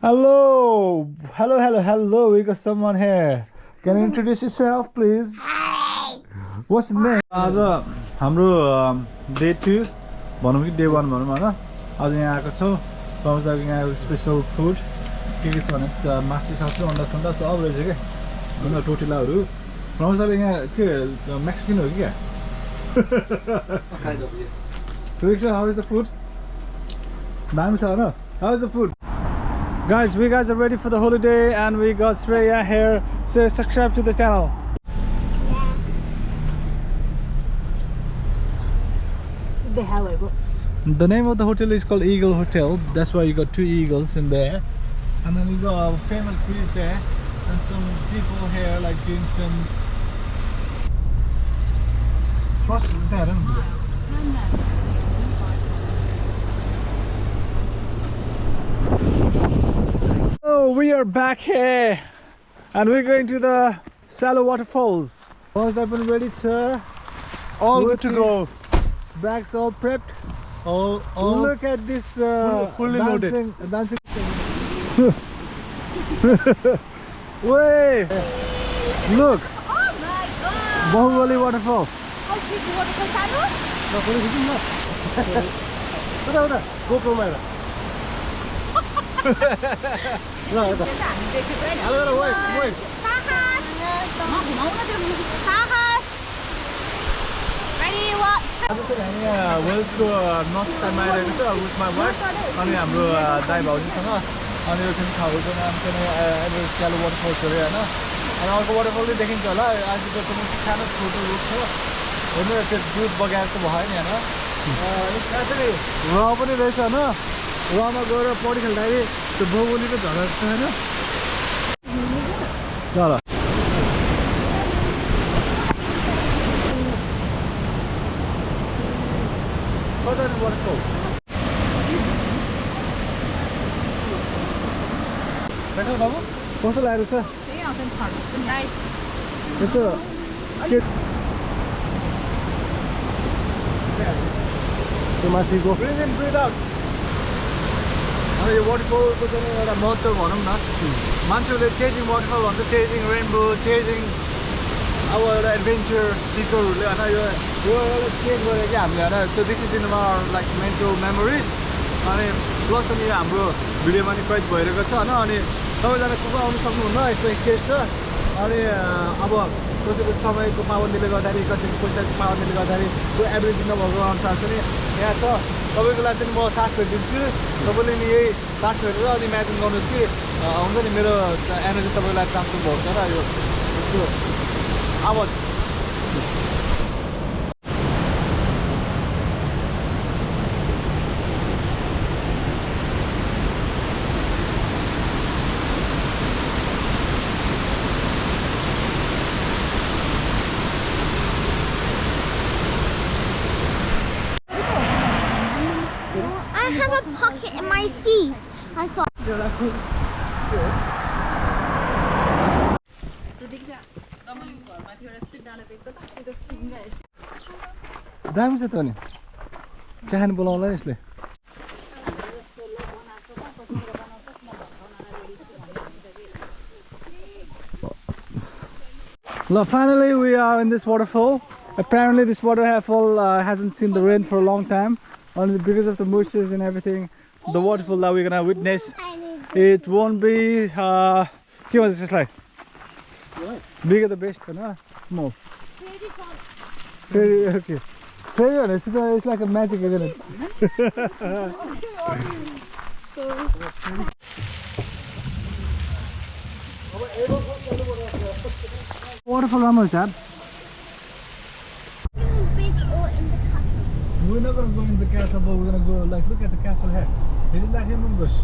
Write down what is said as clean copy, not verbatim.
Hello, hello. We got someone here. Can you introduce yourself, please? What's the name? आज हाम्रो day 2 भनौँ कि day 1 भनौँ हैन आज यहाँ आएको छौँ रमजानको यहाँ स्पेशल फुड के छ भने मासु सासु अन्डा सन्डा सब रहेछ के अन्त टोटिलाहरू रमजाले यहाँ के मेक्सिकन हो कि क्या Kind of, yes. So how is the food? Daami छ हैन How is the food? Guys, we guys are ready for the holiday and we got Shreya here. So subscribe to the channel. The name of the hotel is called Eagle Hotel. That's why you got 2 eagles in there. And then you got a famous priest there and some people here like doing some Oh, we are back here and we're going to the shallow waterfalls. Was that one ready, sir? All good to go. Bags all prepped. All Look at this fully loaded. Dancing. Wait. Look. Oh my god! Bahubali waterfall. How big the waterfall saddle? GoPro मा हेर ल यता hello wait Sahas! Sahas! Ready, what? हामी वेल्सको north साइडमा आइरहेको छ with my wife अनि हाम्रो दाइ भाउजूसँग अनि यो चाहिँ ठाउँको नाम चाहिँ एभरेज स्यालो वाटरफल्स अरे होइन अनि अर्को वाटरफल चाहिँ देखिन्छ होला आजको चाहिँ सानो छोटो रुट छ हेर्नु त्यो दुध बगाएर जस्तो भयो नि होइन यसमा चाहिँ र पनि रहेछ होइन रमा गएर पौडी खेल्दाखेरि त्यो भौगोलिको झरा जस्तो होइन ल waterfall. Betul babu? Kosong air itu. Nice. Itu. Tu masih go. Breathe in, breathe out. अनि यो वाटरफलको चाहिँ एउटा महत्त्व भनौँ न मान्छेहरूले चेजिङ वाटरफल भन्छ चेजिङ रेनबो चेजिङ अब एउटा एडभेन्चर सिकरहरूले होइन यो एउटा चेन्ज गरेर कि हामीले होइन so this is in our like mental memories अनि प्लस अनि हाम्रो भिडियोमा नि कैद भइरहेको छ होइन अनि सबैजना को आउनु सक्नुहुन्न यसमा स्टेज छ अनि अब कसैको समयको पाबन्दीले गर्दाखेरि कसैको पैसाको पाबन्दीले गर्दाखेरि त्यो एभरेज नभएको अनुसार चाहिँ यहाँ छ तपाईँको लागि चाहिँ म सास फेरिदिन्छु तपाईँले नि यही सास फेरेर अनि इमेजिन गर्नुहोस् कि हुन्छ नि मेरो एनर्जी तपाईँको लागि ट्रान्सफर भएको छ र यो यस्तो आवाज I have a pocket in my seat. I saw. दामी छ त नि चाहन बोलाउला नि यसले Finally we are in this waterfall. Apparently this waterfall hasn't seen the rain for a long time. Only because of the moisture and everything, the waterfall that we're gonna witness, it won't be के भन्छ त्यसलाई bigger the best होइन small. Very okay. Very honest, it's like a magic, isn't it? Waterfall राम्रो छ यार. Bridge or in the castle? We're not gonna go in the castle, but we're gonna go like look at the castle here. Isn't that humongous?